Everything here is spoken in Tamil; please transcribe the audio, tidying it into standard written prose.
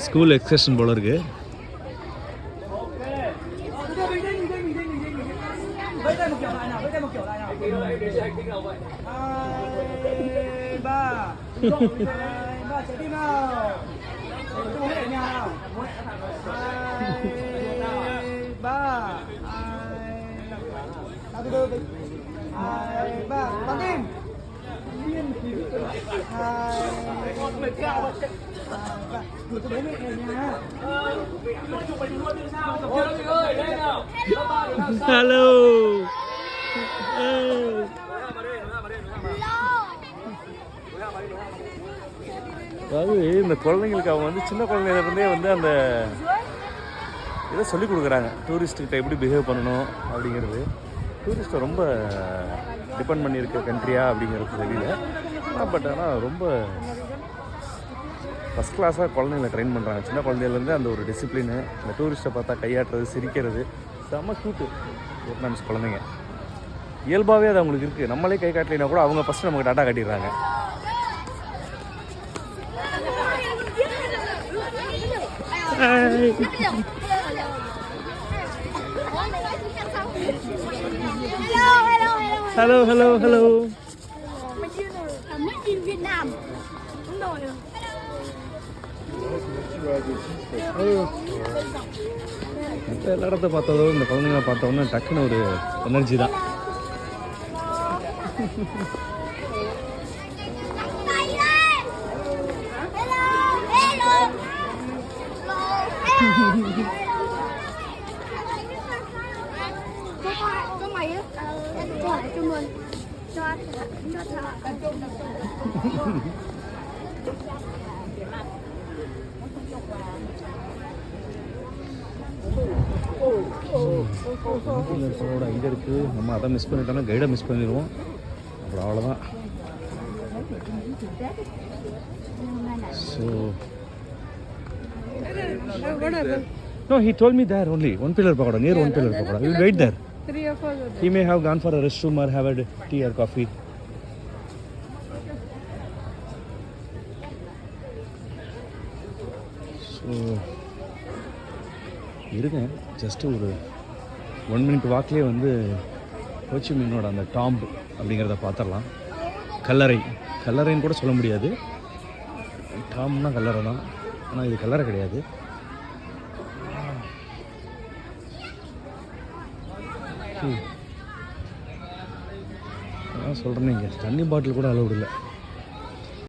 ஸ்கூல் எக்ஸ்கர்ஷன் போல இருக்கு. Hello. அதாவது இந்த குழந்தைங்களுக்கு அவங்க வந்து சின்ன குழந்தையிலேருந்தே வந்து அந்த இதை சொல்லிக் கொடுக்குறாங்க, டூரிஸ்ட்டுக்கிட்ட எப்படி பிஹேவ் பண்ணணும் அப்படிங்கிறது. டூரிஸ்ட்டை ரொம்ப டிபெண்ட் பண்ணியிருக்க கண்ட்ரியா அப்படிங்கிறது தெரியல. பட் ஆனால் ரொம்ப ஃபஸ்ட் கிளாஸாக குழந்தைங்களை ட்ரெயின் பண்ணுறாங்க. சின்ன குழந்தையிலேருந்து அந்த ஒரு டிசிப்ளினு, இந்த டூரிஸ்ட்டை பார்த்தா கையாட்டுறது, சிரிக்கிறது, செம்ம க்யூட்டு வியட்நாம்ஸ் குழந்தைங்க. இயல்பாகவே அது அவங்களுக்கு இருக்குது. நம்மளே கை காட்டலைன்னா கூட அவங்க ஃபஸ்ட்டு நமக்கு tata காட்டிடுறாங்க. Hello, hello, hello. Made in Vietnam. Đúng rồi. எல்லா இடத்த பார்த்ததும் இந்த குழந்தைங்களை பார்த்தோன்னா டக்குன்னு ஒரு எனர்ஜி தான். Có mày á, cho hỏi cho mình. Cho anh. இது இருக்குது. நம்ம அதை மிஸ் பண்ணிட்டோம்னா கைடை மிஸ் பண்ணிடுவோம். அப்புறம் அவ்வளோதான். So no, he told me there only one pillar pakoda, near one pillar pakoda. We will wait there. 3 or 4. He may have gone for a restroom or have a tea or coffee. So இருங்க, ஜஸ்ட் ஒரு 1 minute வாக்லேயே வந்து ஹோச்சிமினோட அந்த டாம்ப் அப்படிங்கிறத பார்த்துடலாம். கல்லறைன்னு கூட சொல்ல முடியாது. டாம்னா கல்லறை தான், ஆனால் இது கல்லறை கிடையாது. நான் சொல்கிறேன், இங்கே தண்ணி பாட்டில் கூட அலௌடு இல்லை.